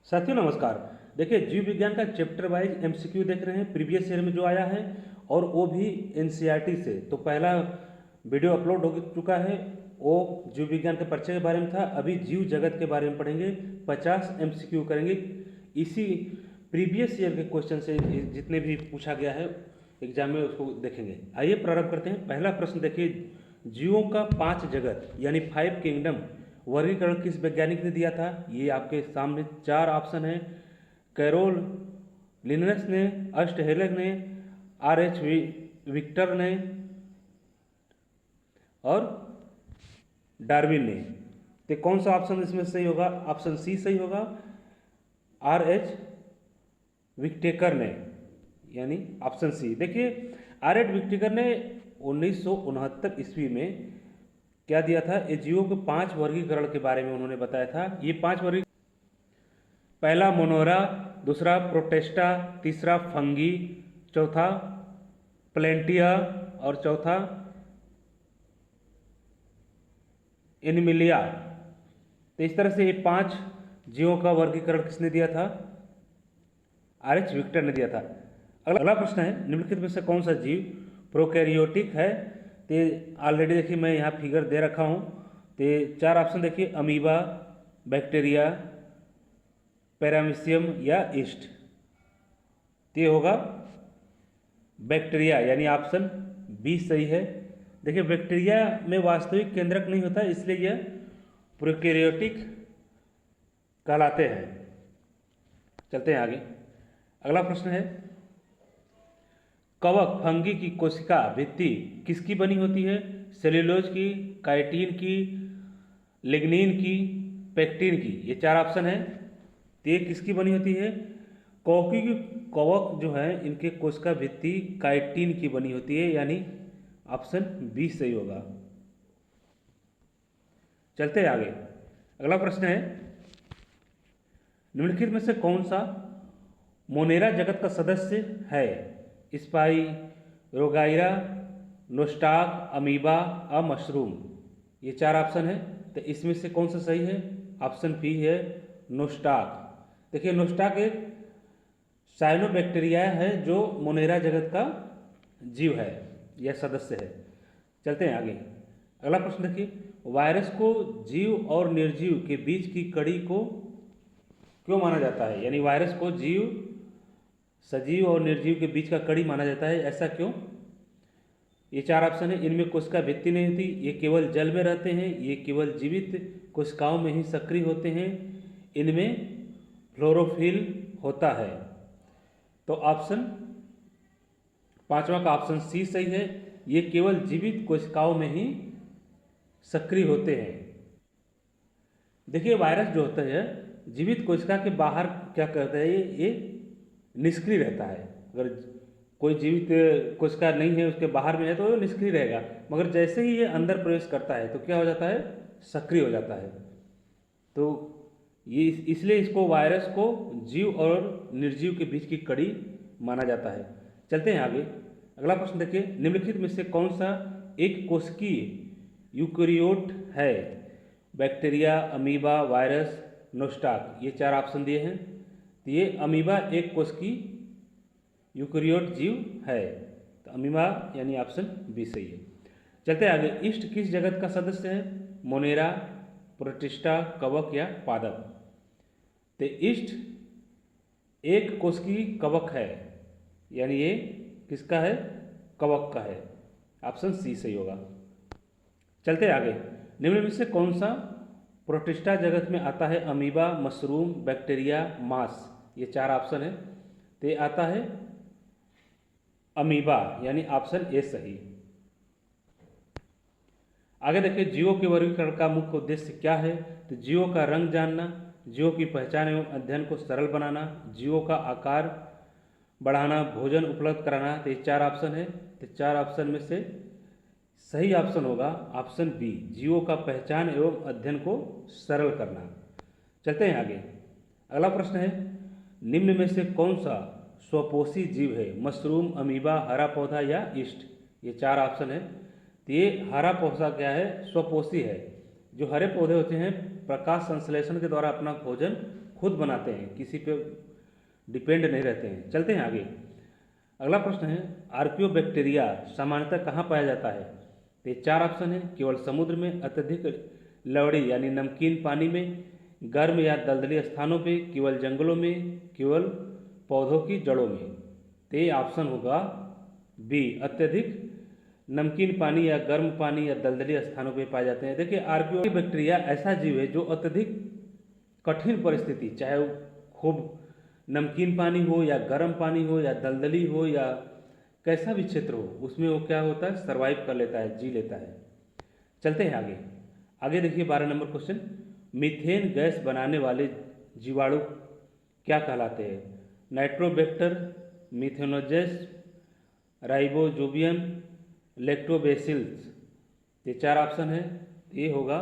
साथियों नमस्कार। देखिए जीव विज्ञान का चैप्टर वाइज एमसीक्यू देख रहे हैं प्रीवियस ईयर में जो आया है और वो भी एनसीईआरटी से। तो पहला वीडियो अपलोड हो चुका है, वो जीव विज्ञान के परिचय के बारे में था। अभी जीव जगत के बारे में पढ़ेंगे, 50 एमसीक्यू करेंगे इसी प्रीवियस ईयर के क्वेश्चन से। जितने भी पूछा गया है एग्जाम में उसको देखेंगे। आइए प्रारंभ करते हैं। पहला प्रश्न देखिए, जीवों का 5 जगत यानी 5 किंगडम वर्गीकरण किस वैज्ञानिक ने दिया था? ये आपके सामने 4 ऑप्शन है। कैरोल लिनस ने, अल्टशुलर ने, आर.एच. विक्टर ने और डार्विन ने। तो कौन सा ऑप्शन इसमें सही होगा? ऑप्शन सी सही होगा, आर.एच. विक्टेकर ने, यानी ऑप्शन सी। देखिए आर.एच. विक्टेकर ने 1969 ईस्वी में क्या दिया था? ये जीवों के 5 वर्गीकरण के बारे में उन्होंने बताया था। ये 5 वर्गीकरण, पहला मोनोरा, दूसरा प्रोटेस्टा, तीसरा फंगी, चौथा प्लेंटिया और चौथा एनिमिलिया। तो इस तरह से ये 5 जीवों का वर्गीकरण किसने दिया था? आर.एच. विक्टर ने दिया था। अगला प्रश्न है, निम्नलिखित में से कौन सा जीव प्रोकैरियोटिक है? तो ऑलरेडी देखिए मैं यहाँ फिगर दे रखा हूँ। तो 4 ऑप्शन देखिए, अमीबा, बैक्टीरिया, पैरामीशियम या ईस्ट। तो ये होगा बैक्टीरिया, यानी ऑप्शन बी सही है। देखिए बैक्टीरिया में वास्तविक केंद्रक नहीं होता, इसलिए यह प्रोकैरियोटिक कहलाते हैं। चलते हैं आगे। अगला प्रश्न है, कवक फंगी की कोशिका भित्ति किसकी बनी होती है? सेल्यूलोज की, काइटिन की, लिग्निन की, पेक्टिन की। ये 4 ऑप्शन है। तो ये किसकी बनी होती है? कवक जो है इनके कोशिका भित्ति काइटिन की बनी होती है, यानी ऑप्शन बी सही होगा। चलते हैं आगे। अगला प्रश्न है, निम्नलिखित में से कौन सा मोनेरा जगत का सदस्य है? स्पाई, रोगाइरा, नोस्टाक, अमीबा और मशरूम। ये 4 ऑप्शन है। तो इसमें से कौन सा सही है? ऑप्शन बी है, नोस्टाक। देखिए नोस्टाक एक साइनोबैक्टीरिया है जो मोनेरा जगत का जीव है या सदस्य है। चलते हैं आगे। अगला प्रश्न देखिए, वायरस को जीव और निर्जीव के बीच की कड़ी को क्यों माना जाता है? यानी वायरस को सजीव और निर्जीव के बीच का कड़ी माना जाता है, ऐसा क्यों? ये 4 ऑप्शन है। इनमें कोशिका भित्ति नहीं होती, ये केवल जल में रहते हैं, ये केवल जीवित कोशिकाओं में ही सक्रिय होते हैं, इनमें क्लोरोफिल होता है। तो ऑप्शन 5वां का ऑप्शन सी सही है, ये केवल जीवित कोशिकाओं में ही सक्रिय होते हैं। देखिए वायरस जो होता है जीवित कोशिका के बाहर क्या करता है, ये निष्क्रिय रहता है। अगर कोई जीवित कोशिका नहीं है, उसके बाहर में है, तो वो निष्क्रिय रहेगा। मगर जैसे ही ये अंदर प्रवेश करता है तो क्या हो जाता है? सक्रिय हो जाता है। तो ये इसलिए इसको वायरस को जीव और निर्जीव के बीच की कड़ी माना जाता है। चलते हैं आगे। अगला प्रश्न देखिए, निम्नलिखित में से कौन सा एक कोशिकीय यूकेरियोट है? Bacteria, amoeba, virus, nostoc. ये 4 ऑप्शन दिए हैं। तो ये अमीबा एक कोशिकीय यूकेरियोट जीव है। तो अमीबा यानी ऑप्शन बी सही है। चलते हैं आगे। ईस्ट किस जगत का सदस्य है? मोनेरा, प्रोटिस्टा, कवक या पादप। तो ईस्ट एक कोशिकीय कवक है, यानी ये किसका है? कवक का है। ऑप्शन सी सही होगा। चलते हैं आगे। निम्न में से कौन सा प्रोटिस्टा जगत में आता है? अमीबा, मशरूम, बैक्टीरिया, मास। ये 4 ऑप्शन है। तो ये आता है अमीबा, यानी ऑप्शन ए सही। आगे देखिए, जीवों के वर्गीकरण का मुख्य उद्देश्य क्या है? तो जीवों का रंग जानना, जीवों की पहचान एवं अध्ययन को सरल बनाना, जीवों का आकार बढ़ाना, भोजन उपलब्ध कराना। तो ये 4 ऑप्शन है। तो 4 ऑप्शन में से सही ऑप्शन होगा ऑप्शन बी, जीवों का पहचान एवं अध्ययन को सरल करना। चलते हैं आगे। अगला प्रश्न है, निम्न में से कौन सा स्वपोषी जीव है? मशरूम, अमीबा, हरा पौधा या ईस्ट। ये 4 ऑप्शन है। तो ये हरा पौधा क्या है? स्वपोषी है। जो हरे पौधे होते हैं प्रकाश संश्लेषण के द्वारा अपना भोजन खुद बनाते हैं, किसी पे डिपेंड नहीं रहते हैं। चलते हैं आगे। अगला प्रश्न है आर्कियोबैक्टीरिया सामान्यतः कहाँ पाया जाता है? तो ये 4 ऑप्शन है। केवल समुद्र में, अत्यधिक लवड़ी यानी नमकीन पानी में, गर्म या दलदली स्थानों पे, केवल जंगलों में, केवल पौधों की जड़ों में। तो ये ऑप्शन होगा बी, अत्यधिक नमकीन पानी या गर्म पानी या दलदली स्थानों पे पाए जाते हैं। देखिए आर्कियोबैक्टीरिया ऐसा जीव है जो अत्यधिक कठिन परिस्थिति, चाहे वो खूब नमकीन पानी हो या गर्म पानी हो या दलदली हो या कैसा भी क्षेत्र हो, उसमें वो क्या होता है, सर्वाइव कर लेता है, जी लेता है। चलते हैं आगे। आगे देखिए 12 नंबर क्वेश्चन, मीथेन गैस बनाने वाले जीवाणु क्या कहलाते हैं? Nitrobacter, methanogens, rhizobium, lactobacillus. ये 4 ऑप्शन है। ये होगा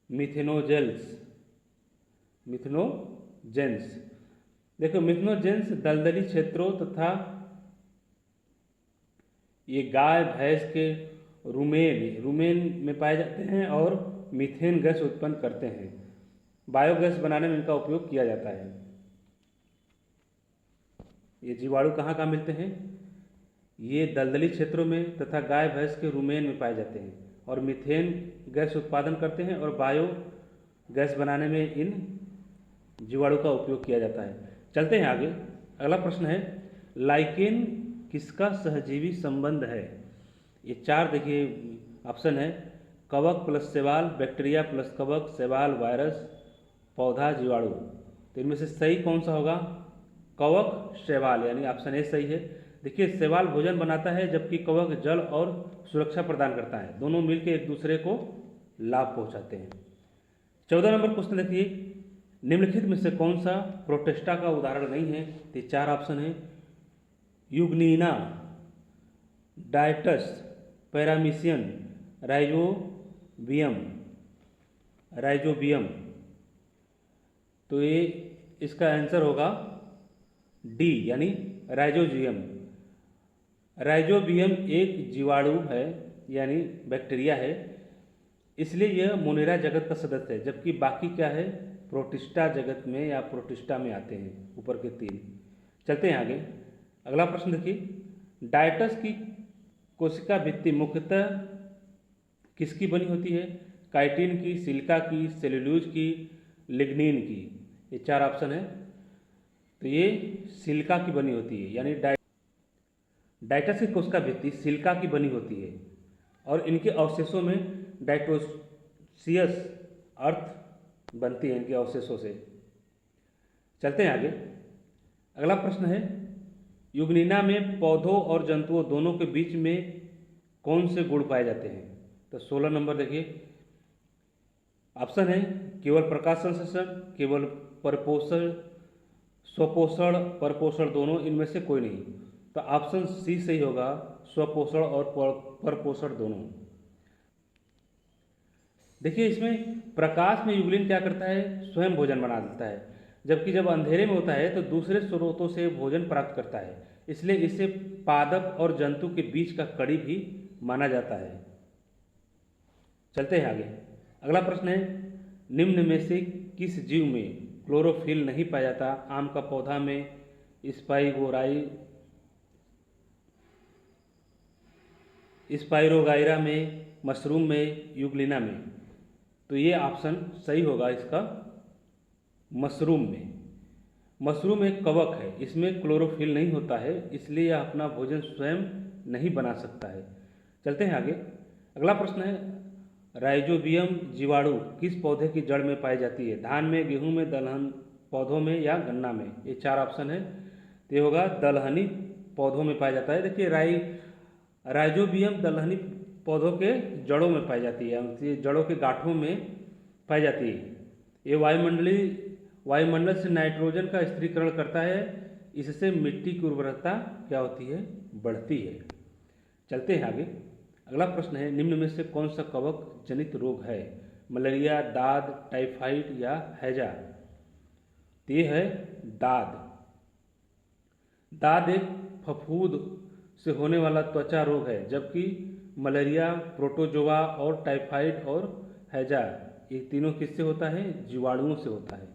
मिथेनोजेल्स, मिथेनोजेंस। देखो मिथेनोजेंस दलदली क्षेत्रों तथा ये गाय भैंस के रुमेन में पाए जाते हैं और मीथेन गैस उत्पन्न करते हैं। बायोगैस बनाने में इनका उपयोग किया जाता है। ये जीवाणु कहाँ कहाँ मिलते हैं? ये दलदली क्षेत्रों में तथा गाय भैंस के रुमेन में पाए जाते हैं और मीथेन गैस उत्पादन करते हैं और बायो गैस बनाने में इन जीवाणु का उपयोग किया जाता है। चलते हैं आगे। अगला प्रश्न है लाइकेन किसका सहजीवी संबंध है? ये 4 देखिए ऑप्शन है, कवक प्लस शैवाल, बैक्टीरिया प्लस कवक, शैवाल वायरस, पौधा जीवाणु। तो इनमें से सही कौन सा होगा? कवक शैवाल, यानी ऑप्शन ए सही है। देखिए शैवाल भोजन बनाता है जबकि कवक जल और सुरक्षा प्रदान करता है, दोनों मिलकर एक दूसरे को लाभ पहुंचाते हैं। 14 नंबर क्वेश्चन देखिए, निम्नलिखित में से कौन सा प्रोटिस्टा का उदाहरण नहीं है? तो 4 ऑप्शन है, यूग्निना, डायटस, पैरामीशियन, राइजोबियम। तो ये इसका आंसर होगा डी, यानी राइजोबियम। राइजोबियम एक जीवाणु है यानी बैक्टीरिया है, इसलिए यह मोनेरा जगत का सदस्य है, जबकि बाकी क्या है, प्रोटिस्टा जगत में या प्रोटिस्टा में आते हैं, ऊपर के 3। चलते हैं आगे। अगला प्रश्न देखिए, डायटस की कोशिका भित्ति मुख्यतः किसकी बनी होती है? काइटिन की, सिलिका की, सेल्यूलोज की, लिग्निन की। ये 4 ऑप्शन है। तो ये सिलिका की बनी होती है, यानी डायटस की कोशिका भित्ति सिलिका की बनी होती है और इनके अवशेषों में डाइटोसियस अर्थ बनती है इनके अवशेषों से। चलते हैं आगे। अगला प्रश्न है, युग्निना में पौधों और जंतुओं दोनों के बीच में कौन से गुण पाए जाते हैं? तो 16 नंबर देखिए, ऑप्शन है केवल प्रकाश संश्लेषण, केवल परपोषण, स्वपोषण, परपोषण दोनों, इनमें से कोई नहीं। तो ऑप्शन सी सही होगा, स्वपोषण और परपोषण दोनों। देखिए इसमें प्रकाश में युग्लिन क्या करता है, स्वयं भोजन बना देता है, जबकि जब अंधेरे में होता है तो दूसरे स्रोतों से भोजन प्राप्त करता है, इसलिए इसे पादप और जंतु के बीच का कड़ी भी माना जाता है। चलते हैं आगे। अगला प्रश्न है, निम्न में से किस जीव में क्लोरोफिल नहीं पाया जाता? आम का पौधा में, स्पाइरोगाइरा में, मशरूम में, यूग्लिना में। तो ये ऑप्शन सही होगा इसका, मशरूम में। मशरूम एक कवक है, इसमें क्लोरोफिल नहीं होता है, इसलिए यह अपना भोजन स्वयं नहीं बना सकता है। चलते हैं आगे। अगला प्रश्न है, राइजोबियम जीवाणु किस पौधे की जड़ में पाई जाती है? धान में, गेहूं में, दलहन पौधों में या गन्ना में? ये 4 ऑप्शन है। तो ये होगा दलहनी पौधों में पाया जाता है। देखिए राइजोबियम दलहनी पौधों के जड़ों में पाई जाती है, ये जड़ों के गांठों में पाई जाती है। ये वायुमंडल से नाइट्रोजन का स्थिरीकरण करता है, इससे मिट्टी की उर्वरता क्या होती है, बढ़ती है। चलते हैं आगे। अगला प्रश्न है, निम्न में से कौन सा कवक जनित रोग है? मलेरिया, दाद, टाइफाइड या हैजा? ये है दाद। दाद एक फफूंद से होने वाला त्वचा रोग है, जबकि मलेरिया, प्रोटोजोआ और टाइफाइड और हैजा ये तीनों किससे होता है? जीवाणुओं से होता है।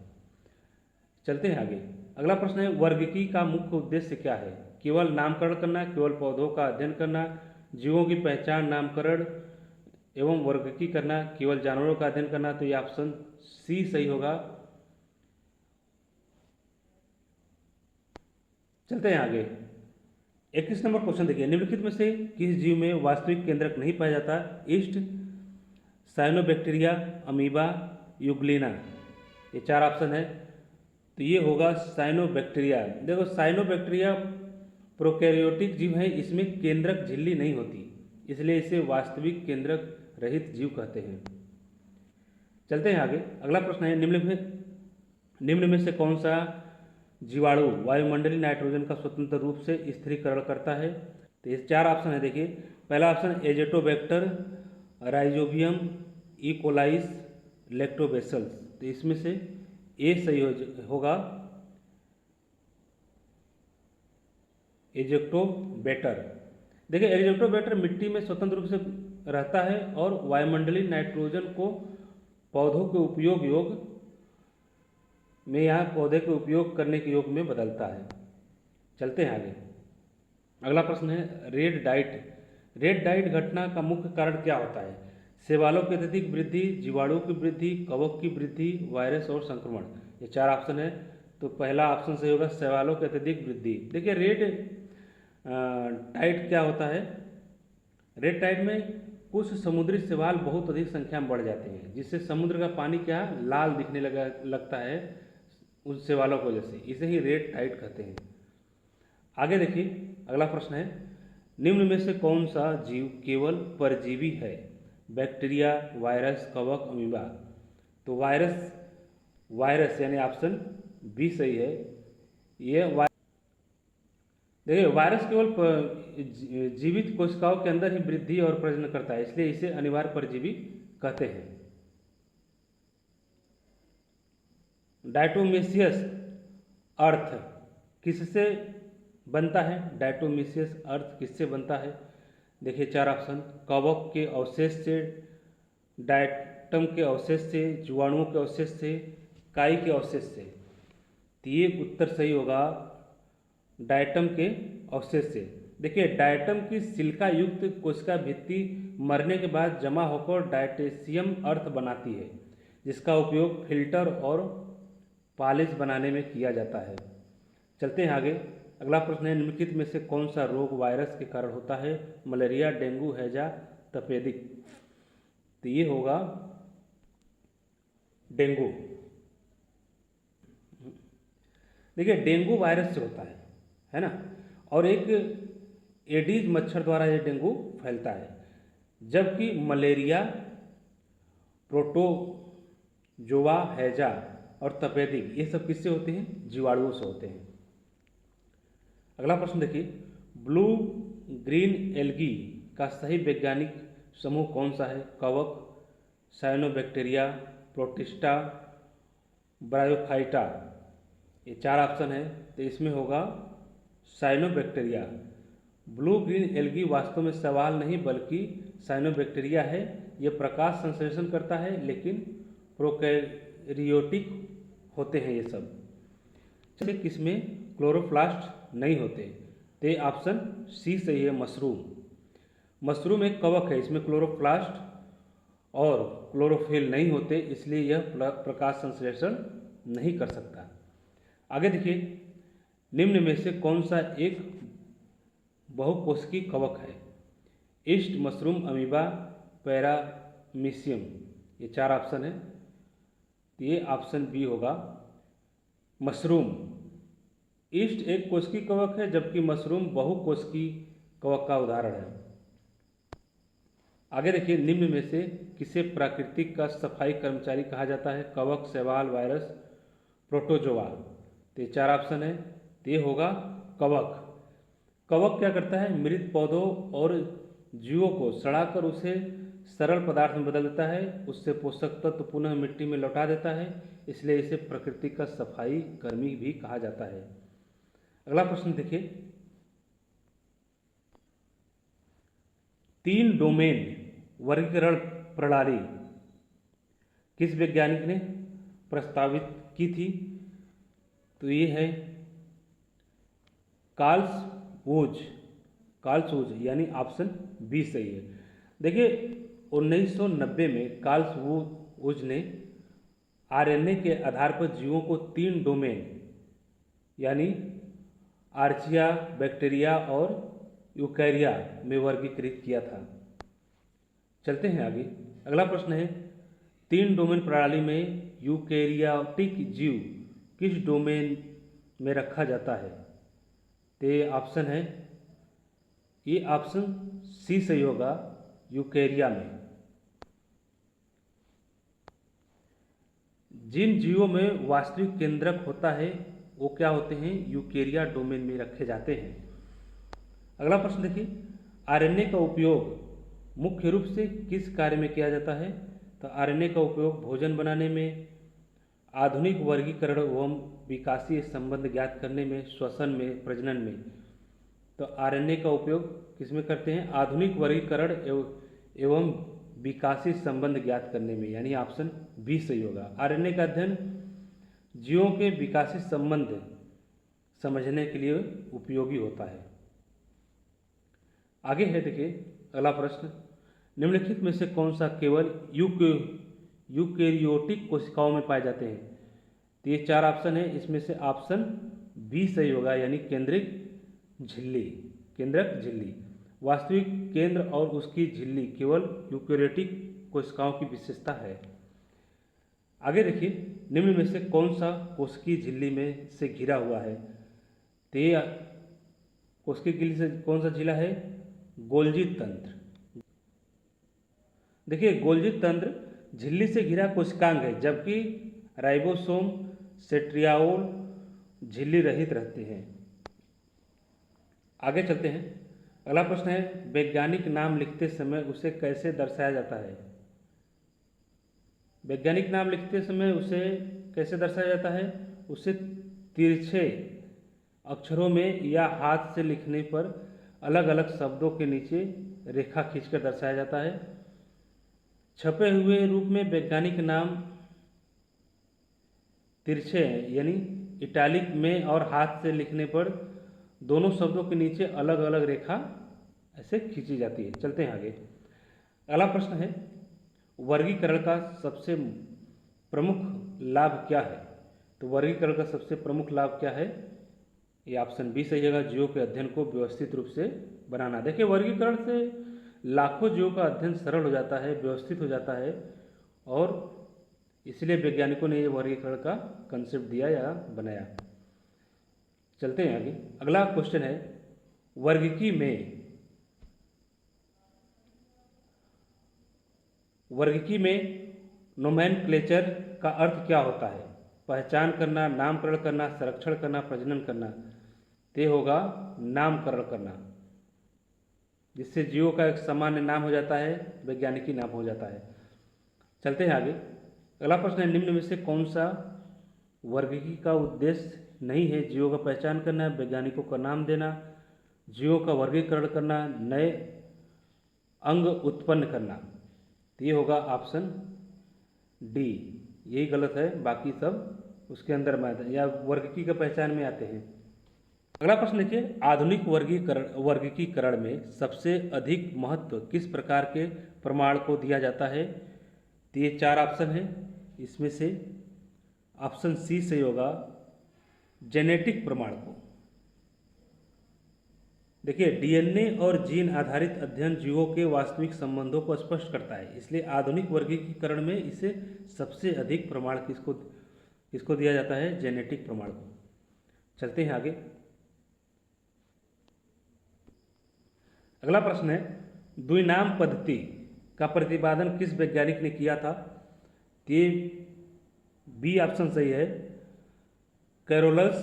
चलते हैं आगे। अगला प्रश्न है वर्गीकी का मुख्य उद्देश्य क्या है? केवल नामकरण करना, केवल पौधों का अध्ययन करना, जीवों की पहचान, नामकरण एवं वर्गीकी करना, केवल जानवरों का अध्ययन करना। तो ये ऑप्शन सी सही होगा। चलते हैं आगे। 21 नंबर क्वेश्चन देखिए, निम्नलिखित में से किस जीव में वास्तविक केंद्रक नहीं पाया जाता? East, cyanobacteria, amoeba, Euglena. ये चार ऑप्शन है। तो ये होगा साइनोबैक्टीरिया। देखो साइनोबैक्टीरिया प्रोकैरियोटिक जीव है, इसमें केंद्रक झिल्ली नहीं होती, इसलिए इसे वास्तविक केंद्रक रहित जीव कहते हैं। चलते हैं आगे। अगला प्रश्न है निम्न में से कौन सा जीवाणु वायुमंडलीय नाइट्रोजन का स्वतंत्र रूप से स्थिरीकरण करता है? तो ये चार ऑप्शन है देखिए। पहला ऑप्शन एजेटोबैक्टर, राइजोबियम, ई कोलाइस, लैक्टोबैसिलस। तो इसमें से ए सही होगा, एजेक्टोबैक्टर। देखिए एजेक्टोबैक्टर मिट्टी में स्वतंत्र रूप से रहता है और वायुमंडलीय नाइट्रोजन को पौधों के उपयोग योग में यहाँ पौधे के उपयोग करने के योग में बदलता है। चलते हैं आगे। अगला प्रश्न है रेड डाइट घटना का मुख्य कारण क्या होता है? शैवालों की अत्यधिक वृद्धि, जीवाणुओं की वृद्धि, कवक की वृद्धि, वायरस और संक्रमण। ये चार ऑप्शन है। तो पहला ऑप्शन सही होगा, शैवालों की अत्यधिक वृद्धि। देखिए रेड टाइड क्या होता है? रेड टाइड में कुछ समुद्री शैवाल बहुत अधिक संख्या में बढ़ जाते हैं, जिससे समुद्र का पानी क्या लाल दिखने लगता है उस शैवालों की वजह से, इसे ही रेड टाइड कहते हैं। आगे देखिए अगला प्रश्न है निम्न में से कौन सा जीव केवल परजीवी है? बैक्टीरिया, वायरस, कवक, अमीबा। तो वायरस यानी ऑप्शन बी सही है। ये देखिए वायरस केवल जीवित कोशिकाओं के अंदर ही वृद्धि और प्रजनन करता है, इसलिए इसे अनिवार्य परजीवी कहते हैं। डायटोमीसियस अर्थ किससे बनता है? डायटोमीसियस अर्थ किससे बनता है? देखिए चार ऑप्शन, कवक के अवशेष से, डायटम के अवशेष से, जीवाणुओं के अवशेष से, काई के अवशेष से। तो ये उत्तर सही होगा डायटम के अवशेष से। देखिए डायटम की सिलिका युक्त कोशिका भित्ति मरने के बाद जमा होकर डायटेशियम अर्थ बनाती है, जिसका उपयोग फिल्टर और पॉलिश बनाने में किया जाता है। चलते हैं आगे। अगला प्रश्न है निम्नलिखित में से कौन सा रोग वायरस के कारण होता है? मलेरिया, डेंगू, हैजा, तपेदिक। तो ये होगा डेंगू। देखिए डेंगू वायरस से होता है ना, और एक एडीज मच्छर द्वारा ये डेंगू फैलता है, जबकि मलेरिया, प्रोटोजोआ, हैजा और तपेदिक ये सब किससे होते हैं? जीवाणुओं से होते हैं। अगला प्रश्न देखिए ब्लू ग्रीन एल्गी का सही वैज्ञानिक समूह कौन सा है? कवक, साइनोबैक्टीरिया, प्रोटिस्टा, ब्रायोफाइटा। ये चार ऑप्शन है। तो इसमें होगा साइनोबैक्टीरिया। ब्लू ग्रीन एल्गी वास्तव में सवाल नहीं बल्कि साइनोबैक्टीरिया है। यह प्रकाश संश्लेषण करता है लेकिन प्रोकैरियोटिक होते हैं ये सब। जैसे किसमें क्लोरोप्लास्ट नहीं होते। तो ये ऑप्शन सी सही है, मशरूम एक कवक है, इसमें क्लोरोप्लास्ट और क्लोरोफिल नहीं होते, इसलिए यह प्रकाश संश्लेषण नहीं कर सकता। आगे देखिए निम्न में से कौन सा एक बहुकोशिकीय कवक है? East, mushroom, amoeba, paramecium. ये चार ऑप्शन है। तो ये ऑप्शन बी होगा मशरूम। ईस्ट एक कोशिकीय कवक है, जबकि मशरूम बहुकोशिकीय कवक का उदाहरण है। आगे देखिए निम्न में से किसे प्राकृतिक का सफाई कर्मचारी कहा जाता है? कवक, शैवाल, वायरस, प्रोटोजोआ। तो ये चार ऑप्शन है। तो ये होगा कवक क्या करता है? मृत पौधों और जीवों को सड़ाकर उसे सरल पदार्थ में बदल देता है, उससे पोषक तत्व पुनः मिट्टी में लौटा देता है, इसलिए इसे प्रकृति का सफाई कर्मी भी कहा जाता है। अगला प्रश्न देखिए 3 डोमेन वर्गीकरण प्रणाली किस वैज्ञानिक ने प्रस्तावित की थी? तो ये है कार्ल्स वोज। कार्ल्स वोज यानी ऑप्शन बी सही है। देखिए 1990 में कार्ल्स वोज ने आरएनए के आधार पर जीवों को 3 डोमेन यानी आर्चिया, बैक्टीरिया और यूकैरिया में वर्गीकृत किया था। चलते हैं आगे। अगला प्रश्न है 3 डोमेन प्रणाली में यूकैरियोटिक जीव किस डोमेन में रखा जाता है? तो ये ऑप्शन है, ये ऑप्शन सी सही होगा, यूकैरिया में। जिन जीवों में वास्तविक केंद्रक होता है वो क्या होते हैं? यूकैरिया डोमेन में रखे जाते हैं। अगला प्रश्न देखिए, आरएनए का उपयोग मुख्य रूप से किस कार्य में किया जाता है? तो आरएनए का उपयोग भोजन बनाने में, आधुनिक वर्गीकरण एवं विकासीय संबंध ज्ञात करने में, श्वसन में, प्रजनन में। तो आरएनए का उपयोग किसमें करते हैं? आधुनिक वर्गीकरण एवं विकासीय संबंध ज्ञात करने में, यानी ऑप्शन बी सही होगा। आरएनए का अध्ययन जीवों के विकासीय संबंध समझने के लिए उपयोगी होता है। आगे है देखिए अगला प्रश्न, निम्नलिखित में से कौन सा केवल यूकैरियोटिक कोशिकाओं में पाए जाते हैं? तो ये 4 ऑप्शन है, इसमें से ऑप्शन बी सही होगा, यानी केंद्रक झिल्ली। केंद्रक झिल्ली, वास्तविक केंद्र और उसकी झिल्ली केवल यूकैरियोटिक कोशिकाओं की विशेषता है। आगे देखिए, निम्न में से कौन सा कोशिकीय झिल्ली में से घिरा हुआ है? तो ये कोशिकीय झिल्ली से कौन सा झिला है? गोल्जी तंत्र। देखिए गोल्जी तंत्र झिल्ली से घिरा कोशिकांग है, जबकि राइबोसोम, सेंट्रियोल झिल्ली रहित रहते हैं। आगे चलते हैं। अगला प्रश्न है, वैज्ञानिक नाम लिखते समय उसे कैसे दर्शाया जाता है? वैज्ञानिक नाम लिखते समय उसे कैसे दर्शाया जाता है? उसे तिरछे अक्षरों में या हाथ से लिखने पर अलग अलग शब्दों के नीचे रेखा खींचकर दर्शाया जाता है। छपे हुए रूप में वैज्ञानिक नाम तिरछे हैं, यानी इटैलिक में, और हाथ से लिखने पर दोनों शब्दों के नीचे अलग अलग रेखा ऐसे खींची जाती है। चलते हैं आगे। अगला प्रश्न है, वर्गीकरण का सबसे प्रमुख लाभ क्या है? तो वर्गीकरण का सबसे प्रमुख लाभ क्या है? ये ऑप्शन बी सही होगा, जीवों के अध्ययन को व्यवस्थित रूप से बनाना। देखिए वर्गीकरण से लाखों जीवों का अध्ययन सरल हो जाता है, व्यवस्थित हो जाता है, और इसलिए वैज्ञानिकों ने ये वर्गीकरण का कंसेप्ट दिया या बनाया। चलते हैं आगे। अगला क्वेश्चन है, वर्गीकी में नोमेनक्लेचर का अर्थ क्या होता है? पहचान करना, नामकरण करना, संरक्षण करना, प्रजनन करना। ते होगा नामकरण करना, जिससे जीवों का एक सामान्य नाम हो जाता है, वैज्ञानिकी नाम हो जाता है। चलते हैं आगे। अगला प्रश्न है, निम्न में से कौन सा वर्गीकी का उद्देश्य नहीं है? जीवों का पहचान करना, वैज्ञानिकों का नाम देना, जीवों का वर्गीकरण करना, नए अंग उत्पन्न करना। तो ये होगा ऑप्शन डी। यही गलत है, बाकी सब उसके अंदर में या वर्गीकी का पहचान में आते हैं। अगला प्रश्न देखिए, आधुनिक वर्गीकरण में सबसे अधिक महत्व किस प्रकार के प्रमाण को दिया जाता है? तो ये 4 ऑप्शन है, इसमें से ऑप्शन सी सही होगा, जेनेटिक प्रमाण को। देखिए डीएनए और जीन आधारित अध्ययन जीवों के वास्तविक संबंधों को स्पष्ट करता है, इसलिए आधुनिक वर्गीकरण में इसे सबसे अधिक प्रमाण किसको दिया जाता है? जेनेटिक प्रमाण को। चलते हैं आगे। अगला प्रश्न है, द्विनाम पद्धति का प्रतिपादन किस वैज्ञानिक ने किया था? ये बी ऑप्शन सही है, कैरोलस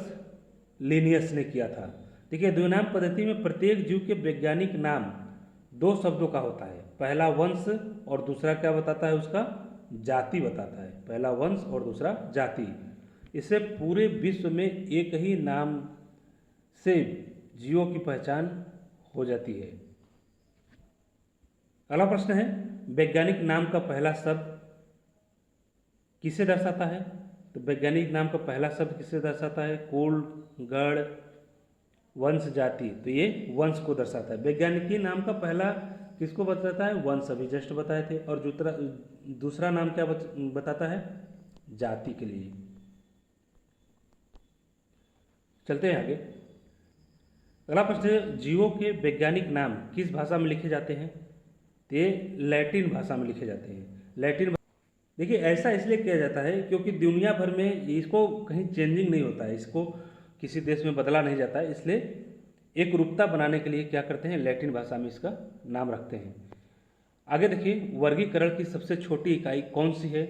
लिनियस ने किया था। देखिए द्विनाम पद्धति में प्रत्येक जीव के वैज्ञानिक नाम 2 शब्दों का होता है, पहला वंश और दूसरा क्या बताता है? उसका जाति बताता है। पहला वंश और दूसरा जाति। इससे पूरे विश्व में एक ही नाम से जीवों की पहचान हो जाती है। अगला प्रश्न है, वैज्ञानिक नाम का पहला शब्द किसे दर्शाता है? तो वैज्ञानिक नाम का पहला शब्द किसे दर्शाता है? कुल, गण, वंश, जाति। तो ये वंश को दर्शाता है। वैज्ञानिकी नाम का पहला किसको बताता है? वंश, अभी जस्ट बताए थे। और दूसरा नाम क्या बताता है? जाति के लिए। चलते हैं आगे। अगला प्रश्न है, जीवों के वैज्ञानिक नाम किस भाषा में लिखे जाते हैं? तो ये लैटिन भाषा में लिखे जाते हैं। लैटिन, देखिए ऐसा इसलिए किया जाता है क्योंकि दुनिया भर में इसको कहीं चेंजिंग नहीं होता है, इसको किसी देश में बदला नहीं जाता है, इसलिए एक रूपता बनाने के लिए क्या करते हैं? लैटिन भाषा में इसका नाम रखते हैं। आगे देखिए, वर्गीकरण की सबसे छोटी इकाई कौन सी है?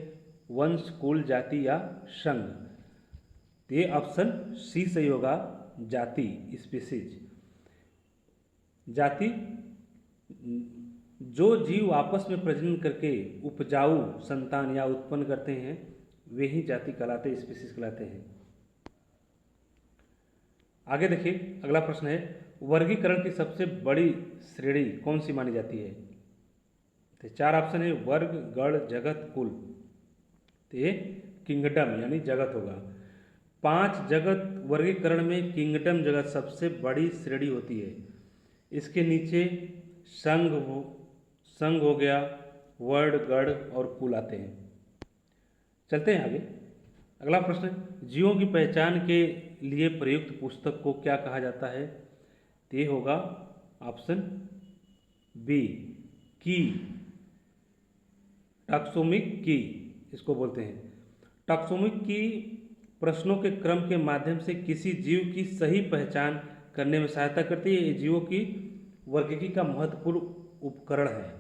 वंश, कुल, जाति या संघ? तो ये ऑप्शन सी सही होगा, जाति, स्पीसीज। जाति, जो जीव आपस में प्रजनन करके उपजाऊ संतान या उत्पन्न करते हैं वे ही जाति कहलाते हैं, स्पीसीज कहलाते हैं। आगे देखिए, अगला प्रश्न है, वर्गीकरण की सबसे बड़ी श्रेणी कौन सी मानी जाती है? तो 4 ऑप्शन है, वर्ग, गण, जगत, कुल। तो ये किंगडम यानी जगत होगा। 5 जगत वर्गीकरण में किंगडम जगत सबसे बड़ी श्रेणी होती है। इसके नीचे संघ हो गया, वर्ण, गण और कुल आते हैं। चलते हैं आगे। अगला प्रश्न, जीवों की पहचान के लिए प्रयुक्त पुस्तक को क्या कहा जाता है? तो ये होगा ऑप्शन बी, की, टैक्सोनॉमिक की इसको बोलते हैं। टैक्सोनॉमिक की प्रश्नों के क्रम के माध्यम से किसी जीव की सही पहचान करने में सहायता करती है। ये जीवों की वर्गीकरण का महत्वपूर्ण उपकरण है।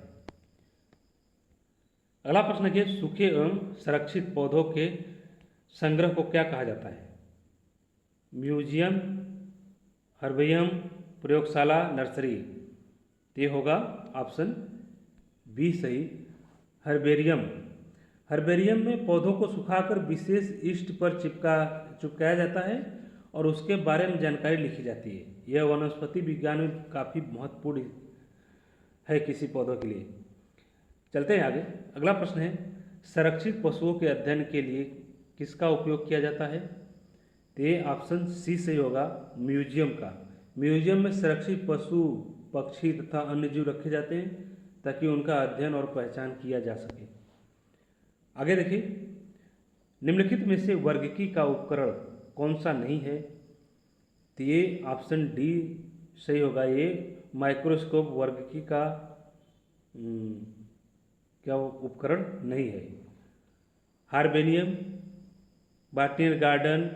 अगला प्रश्न है, सूखे एवं संरक्षित पौधों के संग्रह को क्या कहा जाता है? म्यूजियम, हर्बेरियम, प्रयोगशाला, नर्सरी। ये होगा ऑप्शन बी सही, हर्बेरियम। हर्बेरियम में पौधों को सुखाकर विशेष ईस्ट पर चिपकाया जाता है और उसके बारे में जानकारी लिखी जाती है। यह वनस्पति विज्ञान में काफ़ी महत्वपूर्ण है किसी पौधों के लिए। चलते हैं आगे। अगला प्रश्न है, संरक्षित पशुओं के अध्ययन के लिए किसका उपयोग किया जाता है? तो ये ऑप्शन सी सही होगा, म्यूजियम का। म्यूजियम में संरक्षित पशु, पक्षी तथा अन्य जीव रखे जाते हैं ताकि उनका अध्ययन और पहचान किया जा सके। आगे देखिए, निम्नलिखित में से वर्गीकी का उपकरण कौन सा नहीं है? तो ये ऑप्शन डी सही होगा, ये माइक्रोस्कोप वर्गीकी का क्या उपकरण नहीं है। हार्बेरियम, बॉटनिकल गार्डन,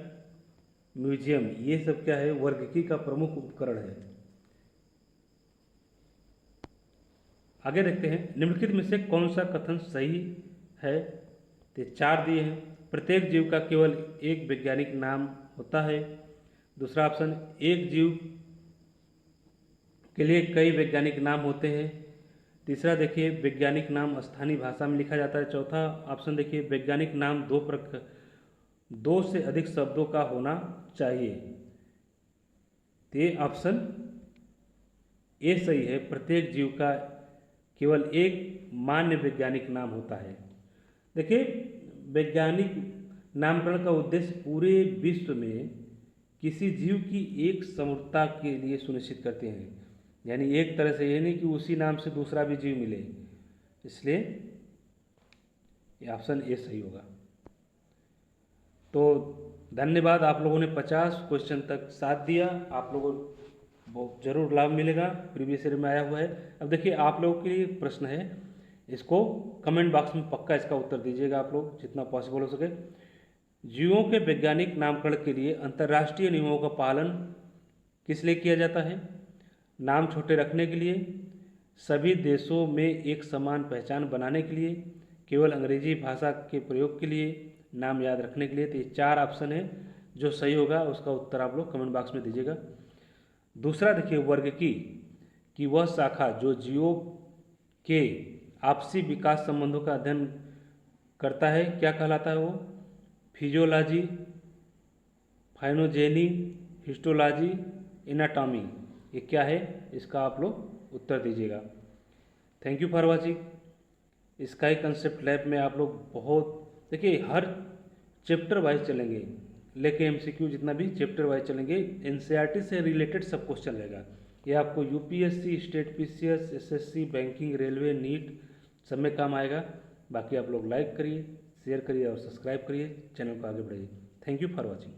म्यूजियम, ये सब क्या है? वर्गीकी का प्रमुख उपकरण है। आगे देखते हैं, निम्नलिखित में से कौन सा कथन सही है? तो 4 दिए हैं। प्रत्येक जीव का केवल एक वैज्ञानिक नाम होता है। दूसरा ऑप्शन, एक जीव के लिए कई वैज्ञानिक नाम होते हैं। तीसरा देखिए, वैज्ञानिक नाम स्थानीय भाषा में लिखा जाता है। चौथा ऑप्शन देखिए, वैज्ञानिक नाम 2 से अधिक शब्दों का होना चाहिए। तो ये ऑप्शन ए सही है, प्रत्येक जीव का केवल एक मान्य वैज्ञानिक नाम होता है। देखिए, वैज्ञानिक नामकरण का उद्देश्य पूरे विश्व में किसी जीव की एक समरूपता के लिए सुनिश्चित करते हैं। यानी एक तरह से ये नहीं कि उसी नाम से दूसरा भी जीव मिले, इसलिए ये ऑप्शन ए सही होगा। तो धन्यवाद, आप लोगों ने 50 क्वेश्चन तक साथ दिया। आप लोगों को जरूर लाभ मिलेगा, प्रीवियस ईयर में आया हुआ है। अब देखिए, आप लोगों के लिए प्रश्न है, इसको कमेंट बॉक्स में पक्का इसका उत्तर दीजिएगा आप लोग जितना पॉसिबल हो सके। जीवों के वैज्ञानिक नामकरण के लिए अंतर्राष्ट्रीय नियमों का पालन किस लिए किया जाता है? नाम छोटे रखने के लिए, सभी देशों में एक समान पहचान बनाने के लिए, केवल अंग्रेजी भाषा के प्रयोग के लिए, नाम याद रखने के लिए। तो ये 4 ऑप्शन है, जो सही होगा उसका उत्तर आप लोग कमेंट बॉक्स में दीजिएगा। दूसरा देखिए, वर्गीकी की वह शाखा जो जीवों के आपसी विकास संबंधों का अध्ययन करता है, क्या कहलाता है वो? Physiology, phylogeny, histology, anatomy. ये क्या है? इसका आप लोग उत्तर दीजिएगा। Thank you for watching. Sky concept lab में आप लोग बहुत देखिए हर चैप्टर वाइज चलेंगे, लेके एमसीक्यू जितना भी चैप्टर वाइज चलेंगे, एनसीईआरटी से रिलेटेड सब क्वेश्चन रहेगा। ये आपको UPSC, state PCS, SSC, banking, railway, NEET सब में काम आएगा। बाकी आप लोग लाइक करिए, शेयर करिए और सब्सक्राइब करिए, चैनल को आगे बढ़ाइए। Thank you for watching.